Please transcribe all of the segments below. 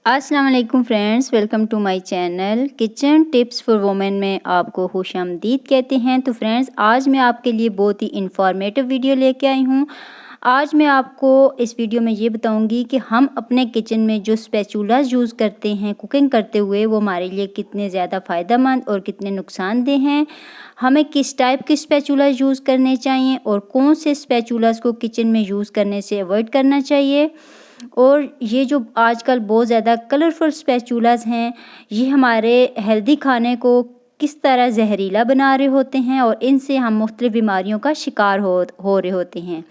अस्सलाम वालेकुम friends, welcome to my channel kitchen tips for women में आपको खुशामदीद कहते हैं। तो फ्रेंड्स, आज मैं आपके लिए बहुत ही इंफॉर्मेटिव वीडियो लेके आई हूँ। आज मैं आपको इस वीडियो में ये बताऊंगी कि हम अपने किचन में जो स्पैचुलास यूज़ करते हैं कुकिंग करते हुए, वो हमारे लिए कितने ज़्यादा फ़ायदेमंद और कितने नुकसानदेह हैं। हमें किस टाइप के स्पैचुलास यूज़ करने चाहिए और कौन से स्पैचुलास को किचन में यूज़ करने से अवॉइड करना चाहिए। और ये जो आजकल बहुत ज़्यादा कलरफुल स्पैचुलास हैं, ये हमारे हेल्दी खाने को किस तरह जहरीला बना रहे होते हैं और इनसे हम मुख्तलिफ बीमारियों का शिकार हो रहे होते हैं।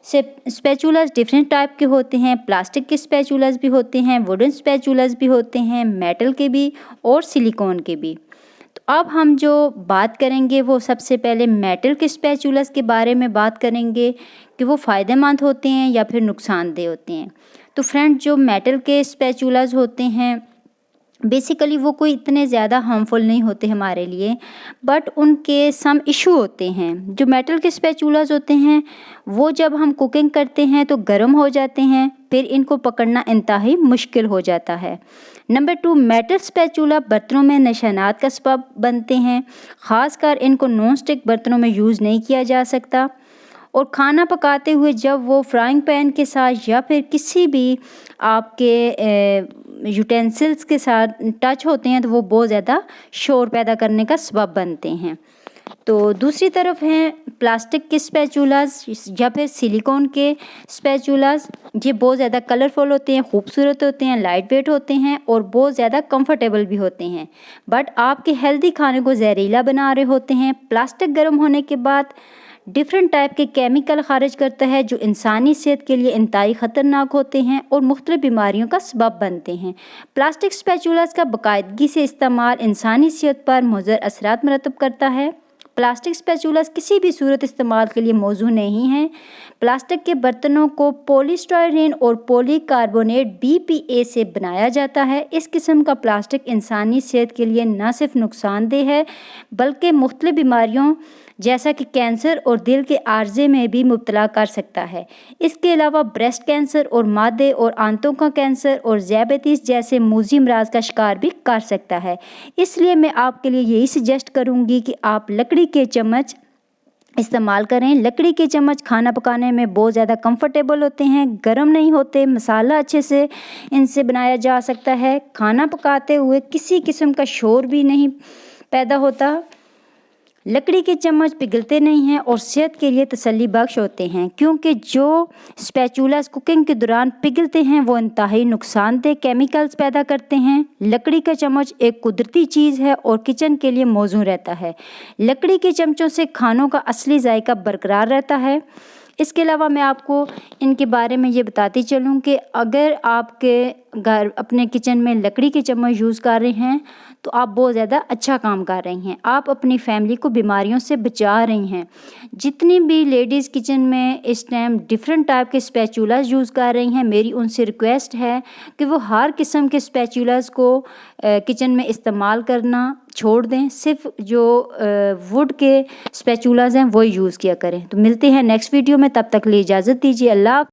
स्पैचुलास डिफरेंट टाइप के होते हैं। प्लास्टिक के स्पैचुलास भी होते हैं, वुडन स्पैचुलास भी होते हैं, मेटल के भी और सिलिकॉन के भी। तो अब हम जो बात करेंगे वो सबसे पहले मेटल के स्पैचुलास के बारे में बात करेंगे कि वो फ़ायदेमंद होते हैं या फिर नुकसानदेह होते हैं। तो फ्रेंड, जो मेटल के स्पैचुलास होते हैं बेसिकली वो कोई इतने ज़्यादा हार्मफुल नहीं होते हमारे लिए, बट उनके सम इशू होते हैं। जो मेटल के स्पैचुलास होते हैं वो जब हम कुकिंग करते हैं तो गर्म हो जाते हैं, फिर इनको पकड़ना इंतहाई मुश्किल हो जाता है। नंबर 2, मेटल स्पैचुला बर्तनों में निशानात का सबब बनते हैं। ख़ासकर इनको नॉन स्टिक बर्तनों में यूज़ नहीं किया जा सकता और खाना पकाते हुए जब वो फ्राइंग पैन के साथ या फिर किसी भी आपके यूटेंसिल्स के साथ टच होते हैं तो वो बहुत ज़्यादा शोर पैदा करने का सबब बनते हैं। तो दूसरी तरफ हैं प्लास्टिक के स्पैचुलास या फिर सिलिकॉन के स्पैचुलास। ये बहुत ज़्यादा कलरफुल होते हैं, खूबसूरत होते हैं, लाइट वेट होते हैं और बहुत ज़्यादा कंफर्टेबल भी होते हैं, बट आपके हेल्दी खाने को जहरीला बना रहे होते हैं। प्लास्टिक गर्म होने के बाद डिफरेंट टाइप के केमिकल खारिज करता है जो इंसानी सेहत के लिए इंतहाई ख़तरनाक होते हैं और मुख्तलिफ बीमारियों का सबब बनते हैं। प्लास्टिक स्पैचुलास का बाकायदगी से इस्तेमाल इंसानी सेहत पर मुज़र असरात मरतब करता है। प्लास्टिक स्पैचुलास किसी भी सूरत इस्तेमाल के लिए मौजू नहीं है। प्लास्टिक के बर्तनों को पॉलीस्टायरीन और पॉलीकार्बोनेट BPA से बनाया जाता है। इस किस्म का प्लास्टिक इंसानी सेहत के लिए न सिर्फ नुकसानदेह है बल्कि मुख्तलिफ बीमारियों जैसा कि कैंसर और दिल के आर्जे में भी मुब्तला कर सकता है। इसके अलावा ब्रेस्ट कैंसर और मादे और आंतों का कैंसर और ज़ियाबतीस जैसे मूजी अमराज का शिकार भी कर सकता है। इसलिए मैं आपके लिए यही सजेस्ट करूँगी कि आप लकड़ी के चम्मच इस्तेमाल करें। लकड़ी के चम्मच खाना पकाने में बहुत ज़्यादा कंफर्टेबल होते हैं, गर्म नहीं होते, मसाला अच्छे से इनसे बनाया जा सकता है। खाना पकाते हुए किसी किस्म का शोर भी नहीं पैदा होता। लकड़ी के चम्मच पिघलते नहीं हैं और सेहत के लिए तसल्ली बख्श होते हैं, क्योंकि जो स्पैचुलास कुकिंग के दौरान पिघलते हैं वो इंतहाई नुकसानदेह केमिकल्स पैदा करते हैं। लकड़ी का चम्मच एक कुदरती चीज़ है और किचन के लिए मौजूद रहता है। लकड़ी के चमचों से खानों का असली जायका बरकरार रहता है। इसके अलावा मैं आपको इनके बारे में ये बताती चलूँ कि अगर आपके घर अपने किचन में लकड़ी के चम्मच यूज़ कर रहे हैं तो आप बहुत ज़्यादा अच्छा काम कर रही हैं। आप अपनी फैमिली को बीमारियों से बचा रही हैं। जितनी भी लेडीज़ किचन में इस टाइम डिफरेंट टाइप के स्पैचुलास यूज़ कर रही हैं, मेरी उनसे रिक्वेस्ट है कि वो हर किस्म के स्पैचुलास को किचन में इस्तेमाल करना छोड़ दें। सिर्फ जो वुड के स्पैचुलास हैं वो यूज़ किया करें। तो मिलते हैं नेक्स्ट वीडियो में, तब तक लिए इजाज़त दीजिए। अल्लाह।